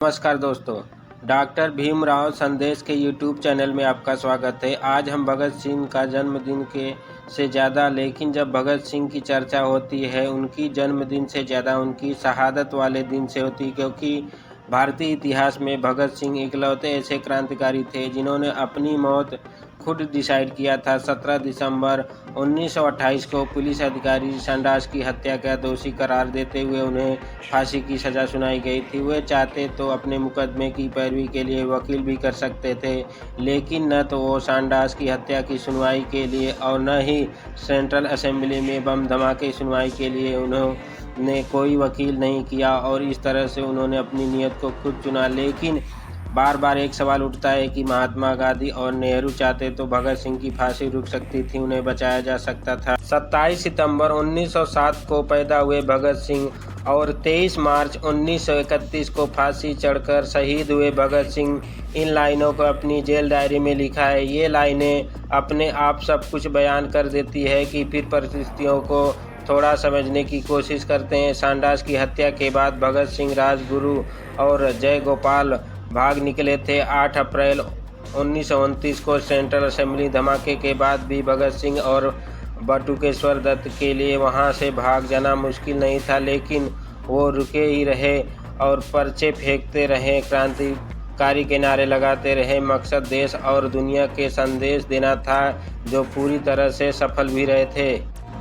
नमस्कार दोस्तों, डॉक्टर भीमराव संदेश के यूट्यूब चैनल में आपका स्वागत है। आज हम भगत सिंह का जन्मदिन के से ज़्यादा लेकिन जब भगत सिंह की चर्चा होती है उनकी जन्मदिन से ज़्यादा उनकी शहादत वाले दिन से होती है, क्योंकि भारतीय इतिहास में भगत सिंह इकलौते ऐसे क्रांतिकारी थे जिन्होंने अपनी मौत खुद डिसाइड किया था। 17 दिसंबर 1928 को पुलिस अधिकारी संडास की हत्या का दोषी करार देते हुए उन्हें फांसी की सज़ा सुनाई गई थी। वे चाहते तो अपने मुकदमे की पैरवी के लिए वकील भी कर सकते थे, लेकिन न तो वो संडास की हत्या की सुनवाई के लिए और न ही सेंट्रल असेंबली में बम धमाके की सुनवाई के लिए उन्होंने कोई वकील नहीं किया और इस तरह से उन्होंने अपनी नीयत को खुद चुना। लेकिन बार बार एक सवाल उठता है कि महात्मा गांधी और नेहरू चाहते तो भगत सिंह की फांसी रुक सकती थी, उन्हें बचाया जा सकता था। 27 सितंबर 1907 को पैदा हुए भगत सिंह और 23 मार्च 1931 को फांसी चढ़कर शहीद हुए भगत सिंह इन लाइनों को अपनी जेल डायरी में लिखा है। ये लाइनें अपने आप सब कुछ बयान कर देती है कि फिर परिस्थितियों को थोड़ा समझने की कोशिश करते हैं। संडास की हत्या के बाद भगत सिंह, राजगुरु और जयगोपाल भाग निकले थे। 8 अप्रैल 1929 को सेंट्रल असेंबली धमाके के बाद भी भगत सिंह और बटुकेश्वर दत्त के लिए वहां से भाग जाना मुश्किल नहीं था, लेकिन वो रुके ही रहे और पर्चे फेंकते रहे, क्रांतिकारी के नारे लगाते रहे। मकसद देश और दुनिया के संदेश देना था, जो पूरी तरह से सफल भी रहे थे।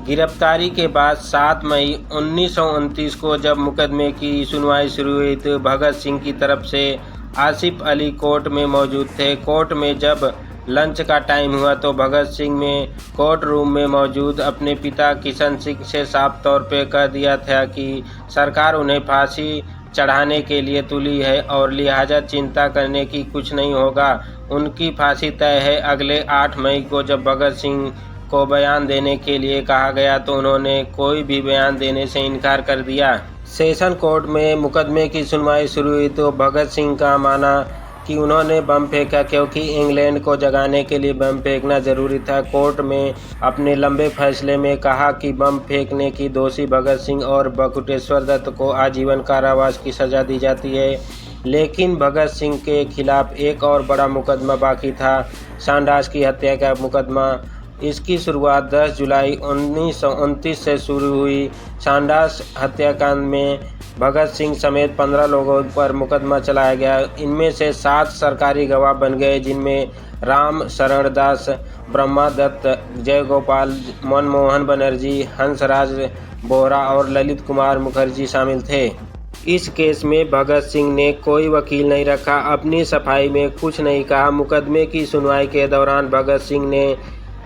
गिरफ्तारी के बाद 7 मई 1929 को जब मुकदमे की सुनवाई शुरू हुई तो भगत सिंह की तरफ से आसिफ अली कोर्ट में मौजूद थे। कोर्ट में जब लंच का टाइम हुआ तो भगत सिंह ने कोर्ट रूम में मौजूद अपने पिता किशन सिंह से साफ तौर पे कह दिया था कि सरकार उन्हें फांसी चढ़ाने के लिए तुली है और लिहाजा चिंता करने की कुछ नहीं होगा, उनकी फांसी तय है। अगले 8 मई को जब भगत सिंह को बयान देने के लिए कहा गया तो उन्होंने कोई भी बयान देने से इनकार कर दिया। सेशन कोर्ट में मुकदमे की सुनवाई शुरू हुई तो भगत सिंह का माना कि उन्होंने बम फेंका क्योंकि इंग्लैंड को जगाने के लिए बम फेंकना जरूरी था। कोर्ट में अपने लंबे फैसले में कहा कि बम फेंकने की दोषी भगत सिंह और बटुकेश्वर दत्त को आजीवन कारावास की सज़ा दी जाती है, लेकिन भगत सिंह के खिलाफ एक और बड़ा मुकदमा बाकी था, संडास की हत्या का मुकदमा। इसकी शुरुआत 10 जुलाई 1929 से शुरू हुई। संडास हत्याकांड में भगत सिंह समेत 15 लोगों पर मुकदमा चलाया गया। इनमें से 7 सरकारी गवाह बन गए, जिनमें राम शरण दास, ब्रह्मा दत्त, जयगोपाल, मनमोहन बनर्जी, हंसराज बोहरा और ललित कुमार मुखर्जी शामिल थे। इस केस में भगत सिंह ने कोई वकील नहीं रखा, अपनी सफाई में कुछ नहीं कहा। मुकदमे की सुनवाई के दौरान भगत सिंह ने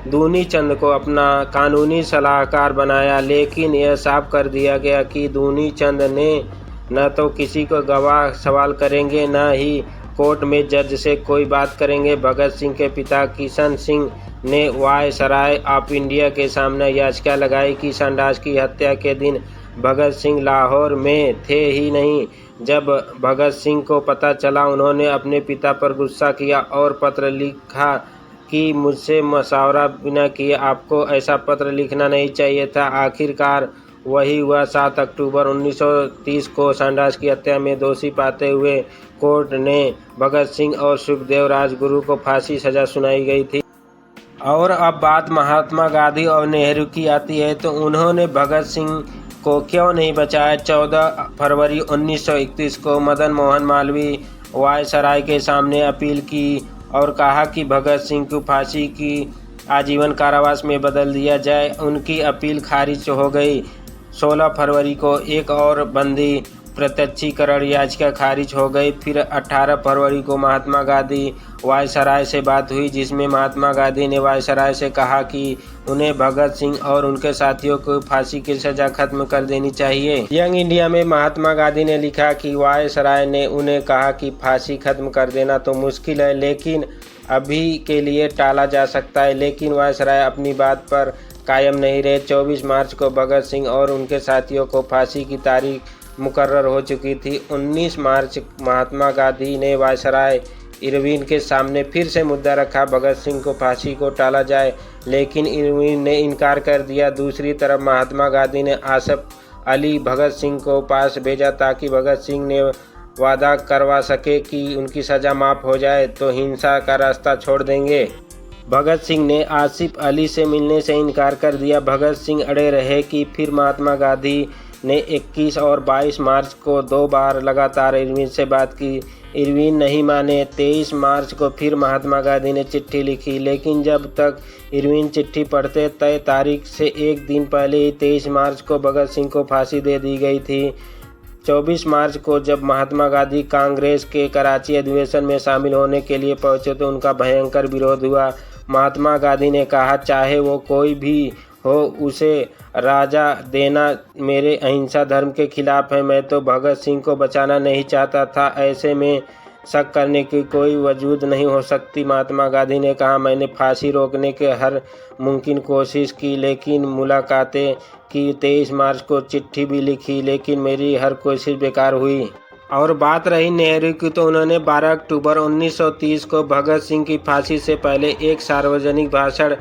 दूनी चंद को अपना कानूनी सलाहकार बनाया, लेकिन यह साफ कर दिया गया कि दूनी चंद ने न तो किसी को गवाह सवाल करेंगे न ही कोर्ट में जज से कोई बात करेंगे। भगत सिंह के पिता किशन सिंह ने वायसराय ऑफ इंडिया के सामने याचिका लगाई कि संडास की हत्या के दिन भगत सिंह लाहौर में थे ही नहीं। जब भगत सिंह को पता चला, उन्होंने अपने पिता पर गुस्सा किया और पत्र लिखा कि मुझसे मशवरा बिना किए आपको ऐसा पत्र लिखना नहीं चाहिए था। आखिरकार वही हुआ। 7 अक्टूबर 1930 को संडास की हत्या में दोषी पाते हुए कोर्ट ने भगत सिंह और सुखदेव राजगुरु को फांसी सजा सुनाई गई थी। और अब बात महात्मा गांधी और नेहरू की आती है तो उन्होंने भगत सिंह को क्यों नहीं बचाया। 14 फरवरी 1931 को मदन मोहन मालवीय वायसराय के सामने अपील की और कहा कि भगत सिंह को फांसी की आजीवन कारावास में बदल दिया जाए। उनकी अपील खारिज हो गई। 16 फरवरी को एक और बंदी प्रत्यक्षीकरण याचिका खारिज हो गई। फिर 18 फरवरी को महात्मा गांधी वायसराय से बात हुई, जिसमें महात्मा गांधी ने वायसराय से कहा कि उन्हें भगत सिंह और उनके साथियों को फांसी की सजा खत्म कर देनी चाहिए। यंग इंडिया में महात्मा गांधी ने लिखा कि वायसराय ने उन्हें कहा कि फांसी खत्म कर देना तो मुश्किल है, लेकिन अभी के लिए टाला जा सकता है। लेकिन वायसराय अपनी बात पर कायम नहीं रहे। 24 मार्च को भगत सिंह और उनके साथियों को फांसी की तारीख मुकर्रर हो चुकी थी। 19 मार्च महात्मा गांधी ने वायसराय इरविन के सामने फिर से मुद्दा रखा भगत सिंह को फांसी को टाला जाए, लेकिन इरविन ने इनकार कर दिया। दूसरी तरफ महात्मा गांधी ने आसिफ अली भगत सिंह को पास भेजा ताकि भगत सिंह ने वादा करवा सके कि उनकी सज़ा माफ़ हो जाए तो हिंसा का रास्ता छोड़ देंगे। भगत सिंह ने आसिफ अली से मिलने से इनकार कर दिया। भगत सिंह अड़े रहे कि फिर महात्मा गांधी ने 21 और 22 मार्च को 2 बार लगातार इरविन से बात की। इरविन नहीं माने। 23 मार्च को फिर महात्मा गांधी ने चिट्ठी लिखी, लेकिन जब तक इरविन चिट्ठी पढ़ते तय तारीख से एक दिन पहले ही 23 मार्च को भगत सिंह को फांसी दे दी गई थी। 24 मार्च को जब महात्मा गांधी कांग्रेस के कराची अधिवेशन में शामिल होने के लिए पहुंचे तो उनका भयंकर विरोध हुआ। महात्मा गांधी ने कहा, चाहे वो कोई भी हो, उसे राजा देना मेरे अहिंसा धर्म के खिलाफ है। मैं तो भगत सिंह को बचाना नहीं चाहता था, ऐसे में शक करने की कोई वजूद नहीं हो सकती। महात्मा गांधी ने कहा, मैंने फांसी रोकने के हर मुमकिन कोशिश की, लेकिन मुलाकातें की, 23 मार्च को चिट्ठी भी लिखी, लेकिन मेरी हर कोशिश बेकार हुई। और बात रही नेहरू की, तो उन्होंने 12 अक्टूबर 1930 को भगत सिंह की फांसी से पहले एक सार्वजनिक भाषण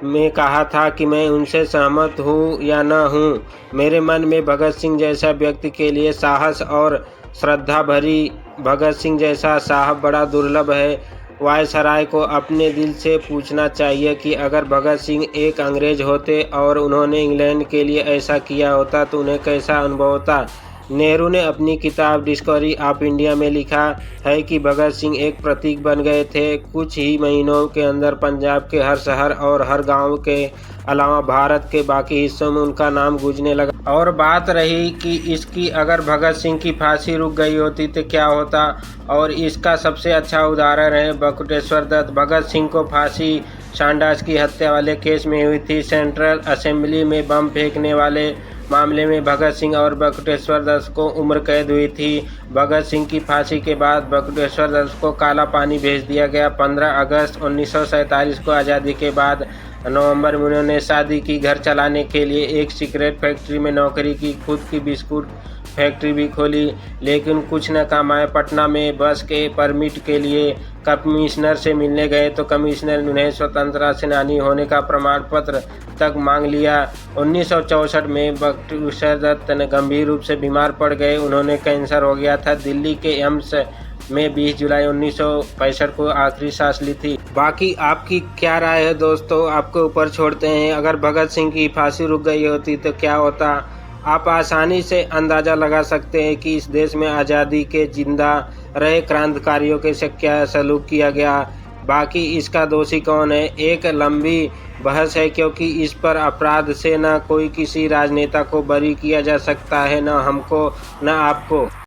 में कहा था कि मैं उनसे सहमत हूँ या न हूँ, मेरे मन में भगत सिंह जैसा व्यक्ति के लिए साहस और श्रद्धा भरी भगत सिंह जैसा साहब बड़ा दुर्लभ है। वायसराय को अपने दिल से पूछना चाहिए कि अगर भगत सिंह एक अंग्रेज होते और उन्होंने इंग्लैंड के लिए ऐसा किया होता तो उन्हें कैसा अनुभव होता। नेहरू ने अपनी किताब डिस्कवरी ऑफ इंडिया में लिखा है कि भगत सिंह एक प्रतीक बन गए थे। कुछ ही महीनों के अंदर पंजाब के हर शहर और हर गांव के अलावा भारत के बाकी हिस्सों में उनका नाम गूंजने लगा। और बात रही कि इसकी, अगर भगत सिंह की फांसी रुक गई होती तो क्या होता, और इसका सबसे अच्छा उदाहरण है बटुकेश्वर दत्त। भगत सिंह को फांसी शांडास की हत्या वाले केस में हुई थी। सेंट्रल असेंबली में बम फेंकने वाले मामले में भगत सिंह और बटुकेश्वर दत्त को उम्र कैद हुई थी। भगत सिंह की फांसी के बाद बटुकेश्वर दत्त को काला पानी भेज दिया गया। 15 अगस्त 1947 को आज़ादी के बाद नवंबर में उन्होंने शादी की, घर चलाने के लिए एक सिगरेट फैक्ट्री में नौकरी की, खुद की बिस्कुट फैक्ट्री भी खोली, लेकिन कुछ न काम आए। पटना में बस के परमिट के लिए कमिश्नर से मिलने गए तो कमिश्नर ने उन्हें स्वतंत्रता सेनानी होने का प्रमाण पत्र तक मांग लिया। 1964 में बटुकेश्वर दत्त गंभीर रूप से बीमार पड़ गए। उन्होंने कैंसर हो गया था। दिल्ली के एम्स में 20 जुलाई 1965 को आखिरी सांस ली थी। बाकी आपकी क्या राय है दोस्तों, आपके ऊपर छोड़ते हैं। अगर भगत सिंह की फांसी रुक गई होती तो क्या होता? आप आसानी से अंदाज़ा लगा सकते हैं कि इस देश में आज़ादी के जिंदा रहे क्रांतिकारियों के से क्या सलूक किया गया। बाकी इसका दोषी कौन है, एक लंबी बहस है, क्योंकि इस पर अपराध से न कोई किसी राजनेता को बरी किया जा सकता है, न हमको न आपको।